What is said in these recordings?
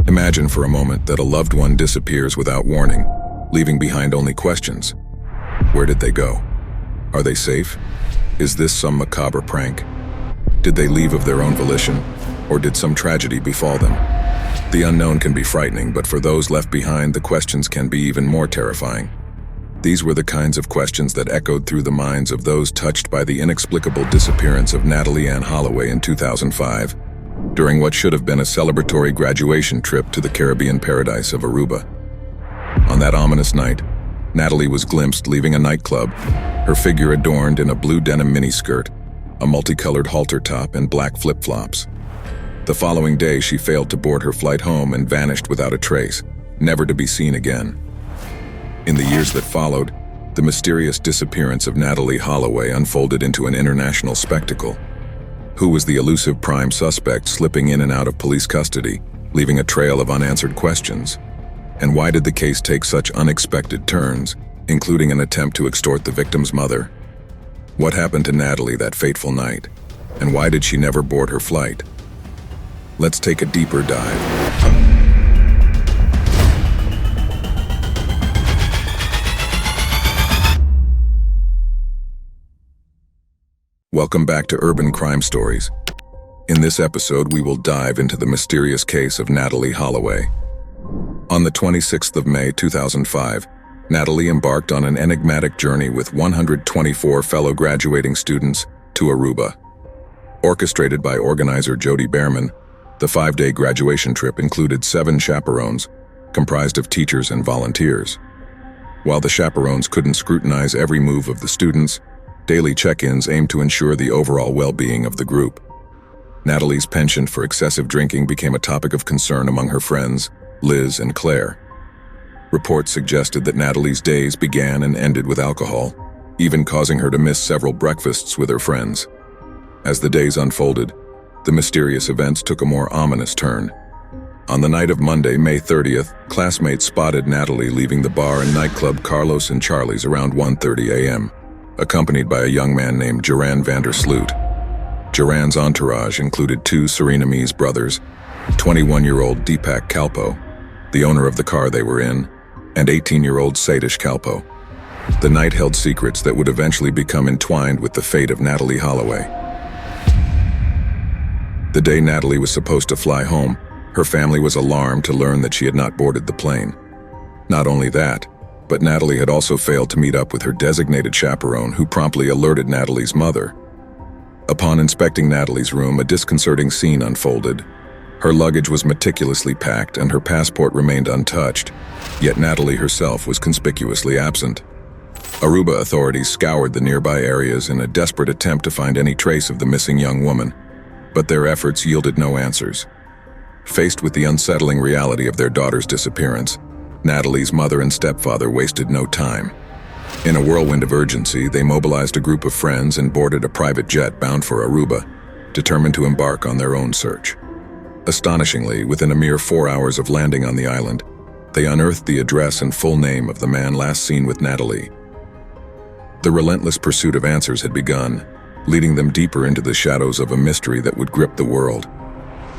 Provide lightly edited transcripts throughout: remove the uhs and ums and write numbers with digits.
Imagine for a moment that a loved one disappears without warning, leaving behind only questions. Where did they go? Are they safe? Is this some macabre prank? Did they leave of their own volition, or did some tragedy befall them? The unknown can be frightening, but for those left behind, the questions can be even more terrifying. These were the kinds of questions that echoed through the minds of those touched by the inexplicable disappearance of Natalee Holloway in 2005, during what should have been a celebratory graduation trip to the Caribbean paradise of Aruba. On that ominous night, Natalee was glimpsed leaving a nightclub, her figure adorned in a blue denim miniskirt, a multicolored halter top, and black flip-flops. The following day, she failed to board her flight home and vanished without a trace, never to be seen again. In the years that followed, the mysterious disappearance of Natalee Holloway unfolded into an international spectacle. Who was the elusive prime suspect slipping in and out of police custody, leaving a trail of unanswered questions? And why did the case take such unexpected turns, including an attempt to extort the victim's mother? What happened to Natalee that fateful night? And why did she never board her flight? Let's take a deeper dive. Welcome back to Urban Crime Stories. In this episode, we will dive into the mysterious case of Natalee Holloway. On the 26th of May 2005, Natalee embarked on an enigmatic journey with 124 fellow graduating students to Aruba. Orchestrated by organizer Jody Behrman, the 5-day graduation trip included 7 chaperones, comprised of teachers and volunteers. While the chaperones couldn't scrutinize every move of the students, daily check-ins aimed to ensure the overall well-being of the group. Natalee's penchant for excessive drinking became a topic of concern among her friends, Liz and Claire. Reports suggested that Natalee's days began and ended with alcohol, even causing her to miss several breakfasts with her friends. As the days unfolded, the mysterious events took a more ominous turn. On the night of Monday, May 30th, classmates spotted Natalee leaving the bar and nightclub Carlos and Charlie's around 1:30 a.m., accompanied by a young man named Joran Sloot. Joran's entourage included 2 Surinamese brothers, 21-year-old Deepak Kalpo, the owner of the car they were in, and 18-year-old Satish Kalpo. The night held secrets that would eventually become entwined with the fate of Natalee Holloway. The day Natalee was supposed to fly home, her family was alarmed to learn that she had not boarded the plane. Not only that, but Natalee had also failed to meet up with her designated chaperone, who promptly alerted Natalee's mother. Upon inspecting Natalee's room, a disconcerting scene unfolded. Her luggage was meticulously packed and her passport remained untouched, yet Natalee herself was conspicuously absent. Aruba authorities scoured the nearby areas in a desperate attempt to find any trace of the missing young woman, but their efforts yielded no answers. Faced with the unsettling reality of their daughter's disappearance, Natalee's mother and stepfather wasted no time. In a whirlwind of urgency, they mobilized a group of friends and boarded a private jet bound for Aruba, determined to embark on their own search. Astonishingly, within a mere 4 hours of landing on the island, they unearthed the address and full name of the man last seen with Natalee. The relentless pursuit of answers had begun, leading them deeper into the shadows of a mystery that would grip the world.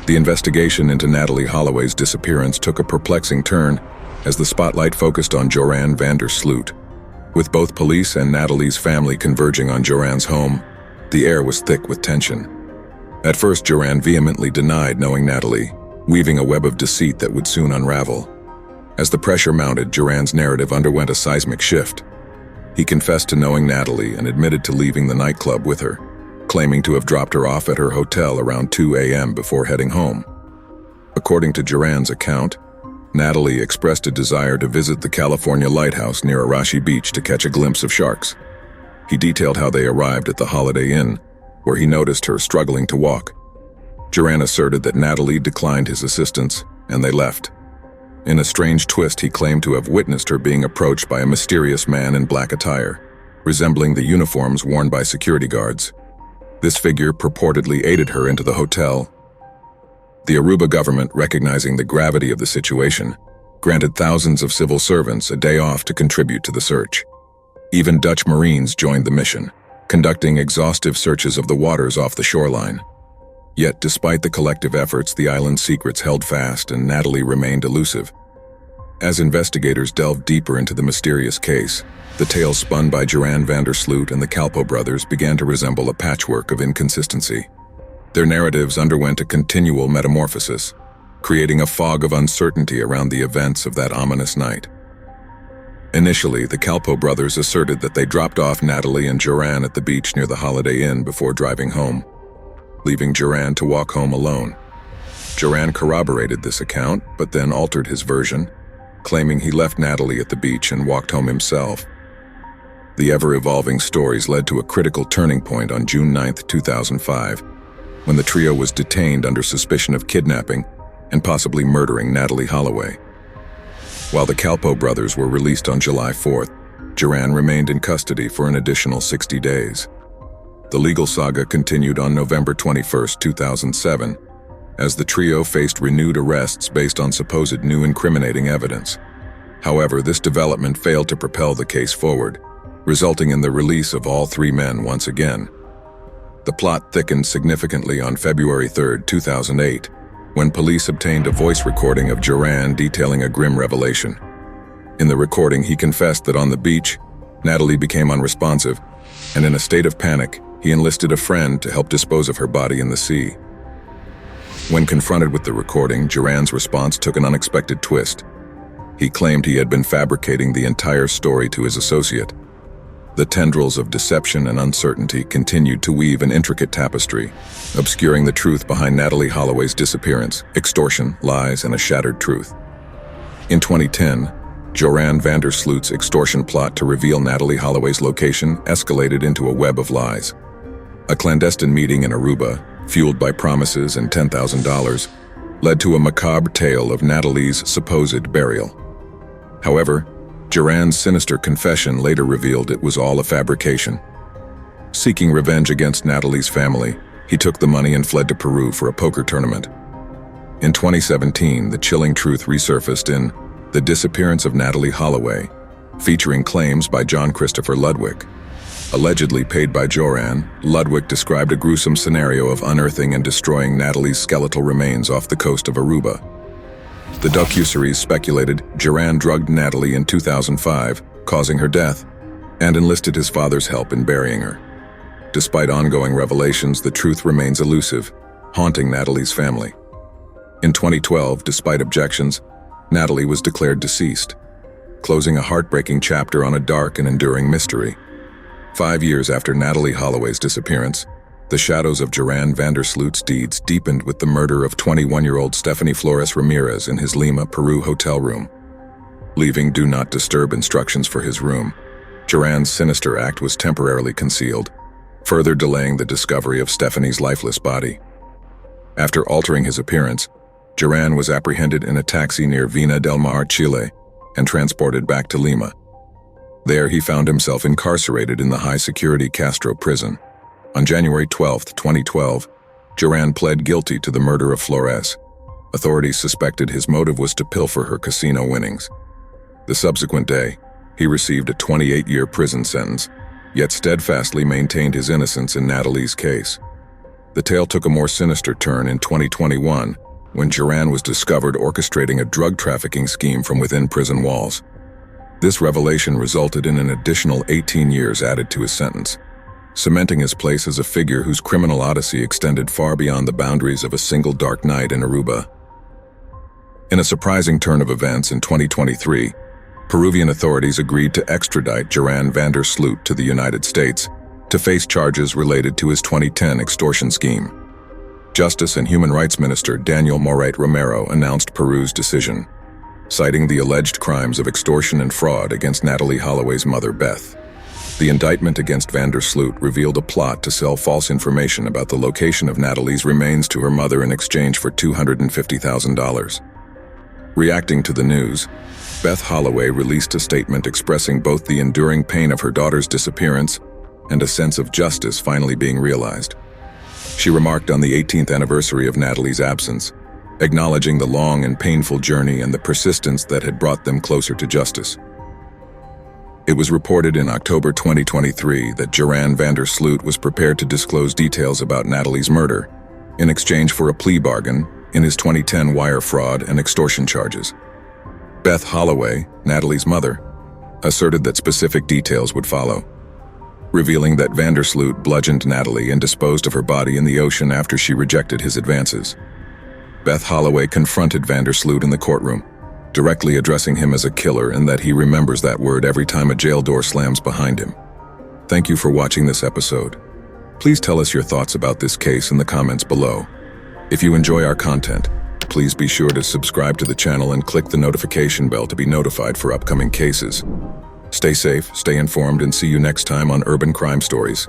The investigation into Natalee Holloway's disappearance took a perplexing turn as the spotlight focused on Joran Sloot. With both police and Natalee's family converging on Joran's home, the air was thick with tension. At first, Joran vehemently denied knowing Natalee, weaving a web of deceit that would soon unravel. As the pressure mounted, Joran's narrative underwent a seismic shift. He confessed to knowing Natalee and admitted to leaving the nightclub with her, claiming to have dropped her off at her hotel around 2 a.m. before heading home. According to Joran's account, Natalee expressed a desire to visit the California lighthouse near Arashi Beach to catch a glimpse of sharks. He detailed how they arrived at the Holiday Inn, where he noticed her struggling to walk. Joran asserted that Natalee declined his assistance, and they left. In a strange twist, he claimed to have witnessed her being approached by a mysterious man in black attire, resembling the uniforms worn by security guards. This figure purportedly aided her into the hotel. The Aruba government, recognizing the gravity of the situation, granted thousands of civil servants a day off to contribute to the search. Even Dutch Marines joined the mission, conducting exhaustive searches of the waters off the shoreline. Yet, despite the collective efforts, the island's secrets held fast and Natalee remained elusive. As investigators delved deeper into the mysterious case, the tale spun by Joran van der Sloot and the Calpo brothers began to resemble a patchwork of inconsistency. Their narratives underwent a continual metamorphosis, creating a fog of uncertainty around the events of that ominous night. Initially, the Calpo brothers asserted that they dropped off Natalee and Joran at the beach near the Holiday Inn before driving home, leaving Joran to walk home alone. Joran corroborated this account, but then altered his version, claiming he left Natalee at the beach and walked home himself. The ever-evolving stories led to a critical turning point on June 9, 2005, when the trio was detained under suspicion of kidnapping and possibly murdering Natalee Holloway. While the Calpo brothers were released on July 4th, Joran remained in custody for an additional 60 days. The legal saga continued on November 21, 2007, as the trio faced renewed arrests based on supposed new incriminating evidence. However, this development failed to propel the case forward, resulting in the release of all three men once again. The plot thickened significantly on February 3, 2008, when police obtained a voice recording of Joran detailing a grim revelation. In the recording, he confessed that on the beach, Natalee became unresponsive, and in a state of panic, he enlisted a friend to help dispose of her body in the sea. When confronted with the recording, Joran's response took an unexpected twist. He claimed he had been fabricating the entire story to his associate. The tendrils of deception and uncertainty continued to weave an intricate tapestry, obscuring the truth behind Natalee Holloway's disappearance, extortion, lies, and a shattered truth. In 2010, Joran van der Sloot's extortion plot to reveal Natalee Holloway's location escalated into a web of lies. A clandestine meeting in Aruba, fueled by promises and $10,000, led to a macabre tale of Natalee's supposed burial. However, Joran's sinister confession later revealed it was all a fabrication. Seeking revenge against Natalee's family, he took the money and fled to Peru for a poker tournament. In 2017, the chilling truth resurfaced in The Disappearance of Natalee Holloway, featuring claims by John Christopher Ludwig. Allegedly paid by Joran, Ludwig described a gruesome scenario of unearthing and destroying Natalee's skeletal remains off the coast of Aruba. The docuseries speculated Joran drugged Natalee in 2005, causing her death, and enlisted his father's help in burying her. Despite ongoing revelations, the truth remains elusive, haunting Natalee's family. In 2012, despite objections, Natalee was declared deceased, closing a heartbreaking chapter on a dark and enduring mystery. 5 years after Natalee Holloway's disappearance, the shadows of Joran van der Sloot's deeds deepened with the murder of 21-year-old Stephanie Flores Ramirez in his Lima, Peru hotel room. Leaving do not disturb instructions for his room, Joran's sinister act was temporarily concealed, further delaying the discovery of Stephanie's lifeless body. After altering his appearance, Joran was apprehended in a taxi near Vina del Mar, Chile, and transported back to Lima. There he found himself incarcerated in the high-security Castro prison. On January 12, 2012, Joran pled guilty to the murder of Flores. Authorities suspected his motive was to pilfer her casino winnings. The subsequent day, he received a 28-year prison sentence, yet steadfastly maintained his innocence in Natalee's case. The tale took a more sinister turn in 2021, when Joran was discovered orchestrating a drug trafficking scheme from within prison walls. This revelation resulted in an additional 18 years added to his sentence, cementing his place as a figure whose criminal odyssey extended far beyond the boundaries of a single dark night in Aruba. In a surprising turn of events in 2023, Peruvian authorities agreed to extradite Joran van der Sloot to the United States to face charges related to his 2010 extortion scheme. Justice and Human Rights Minister Daniel Morait Romero announced Peru's decision, citing the alleged crimes of extortion and fraud against Natalee Holloway's mother, Beth. The indictment against van der Sloot revealed a plot to sell false information about the location of Natalee's remains to her mother in exchange for $250,000. Reacting to the news, Beth Holloway released a statement expressing both the enduring pain of her daughter's disappearance and a sense of justice finally being realized. She remarked on the 18th anniversary of Natalee's absence, acknowledging the long and painful journey and the persistence that had brought them closer to justice. It was reported in October 2023 that Joran van der Sloot was prepared to disclose details about Natalee's murder, in exchange for a plea bargain in his 2010 wire fraud and extortion charges. Beth Holloway, Natalee's mother, asserted that specific details would follow, revealing that Sloot bludgeoned Natalee and disposed of her body in the ocean after she rejected his advances. Beth Holloway confronted Sloot in the courtroom, directly addressing him as a killer and that he remembers that word every time a jail door slams behind him. Thank you for watching this episode. Please tell us your thoughts about this case in the comments below. If you enjoy our content, please be sure to subscribe to the channel and click the notification bell to be notified for upcoming cases. Stay safe, stay informed, and see you next time on Urban Crime Stories.